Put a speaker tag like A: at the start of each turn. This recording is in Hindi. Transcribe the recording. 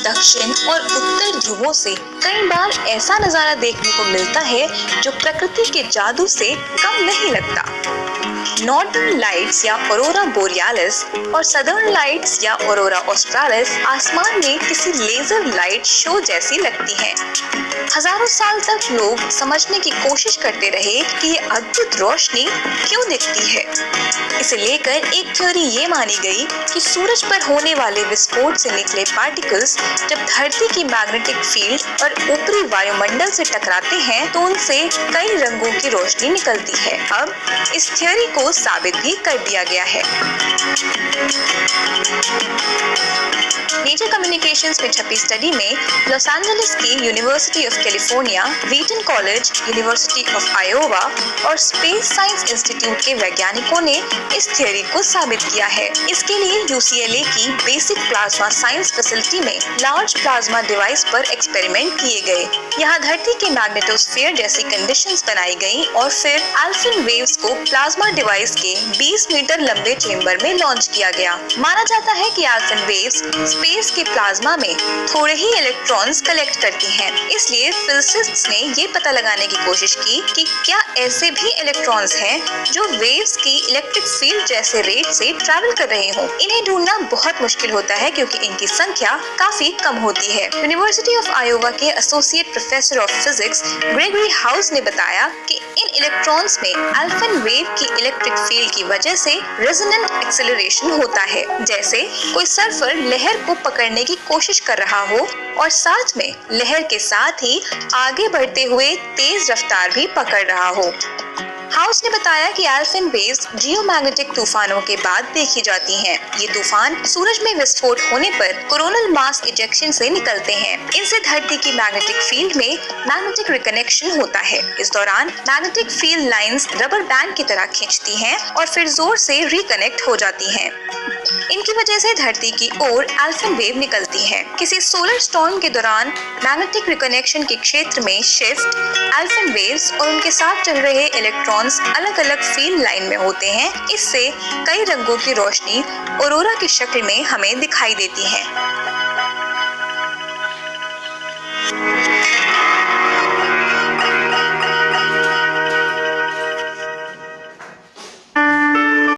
A: दक्षिण और उत्तर ध्रुवों से कई बार ऐसा नजारा देखने को मिलता है जो प्रकृति के जादू से कम नहीं लगता। नॉर्दर्न लाइट्स या ऑरोरा बोरियालिस और सदर्न लाइट्स या ऑरोरा ऑस्ट्रालिस आसमान में किसी लेजर लाइट शो जैसी लगती हैं। हजारों साल तक लोग समझने की कोशिश करते रहे कि ये अद्भुत रोशनी क्यों दिखती है। इसे लेकर एक थ्योरी ये मानी गई कि सूरज पर होने वाले विस्फोट से निकले पार्टिकल्स जब धरती की मैग्नेटिक फील्ड और ऊपरी वायुमंडल से टकराते हैं तो उनसे कई रंगों की रोशनी निकलती है। अब इस थ्योरी को साबित भी कर दिया गया है। नेचर कम्युनिकेशंस में छपी स्टडी में लॉस एंजलिस की university of California, Wheaton college, university of Iowa और स्पेस साइंस इंस्टीट्यूट के वैज्ञानिकों ने इस थ्योरी को साबित किया है। इसके लिए यूसीएलए की बेसिक प्लाज्मा साइंस फैसिलिटी में लार्ज प्लाज्मा डिवाइस पर एक्सपेरिमेंट किए गए। यहाँ धरती के मैग्नेटोस्फीयर जैसी कंडीशंस बनाई गई और फिर अल्फिन वेव्स को प्लाज्मा डिवाइस के 20 मीटर लंबे चेंबर में लॉन्च किया गया। माना जाता है कि अल्फिन वेव्स स्पेस के प्लाज्मा में थोड़े ही इलेक्ट्रॉन्स कलेक्ट करती हैं। इसलिए फिजिसिस्ट्स ने ये पता लगाने की कोशिश की कि क्या ऐसे भी इलेक्ट्रॉन्स हैं जो वेव्स की इलेक्ट्रिक फील्ड जैसे रेट से ट्रैवल कर रहे हों। इन्हें ढूंढना बहुत मुश्किल होता है क्योंकि इनकी संख्या काफी कम होती है। यूनिवर्सिटी ऑफ आयोवा के associate professor of physics Gregory house ने बताया कि इन इलेक्ट्रॉन्स में अल्फिन वेव की इलेक्ट्रिक फील्ड की वजह से रेजोनेंट एक्सेलरेशन होता है, जैसे कोई सर्फर लहर को पकड़ने की कोशिश कर रहा हो और साथ में लहर के साथ ही आगे बढ़ते हुए तेज रफ्तार भी पकड़ रहा हो। हाउस ने बताया कि अल्फिन वेव्स जियोमैग्नेटिक तूफानों के बाद देखी जाती हैं। ये तूफान सूरज में विस्फोट होने पर कोरोनल मास इजेक्शन से निकलते हैं। इनसे धरती की मैग्नेटिक फील्ड में मैग्नेटिक रिकनेक्शन होता है। इस दौरान magnetic field lines rubber band की तरह खींचती हैं और फिर जोर से रिकनेक्ट हो जाती हैं। इनकी वजह से धरती की ओर अल्फिन वेव निकलती है। किसी सोलर स्टॉर्म के दौरान मैग्नेटिक रिकनेक्शन के क्षेत्र में शिफ्ट अल्फिन वेव्स और उनके साथ चल रहे इलेक्ट्रॉन्स अलग अलग फील्ड लाइन में होते हैं। इससे कई रंगों की रोशनी ऑरोरा की शक्ल में हमें दिखाई देती है।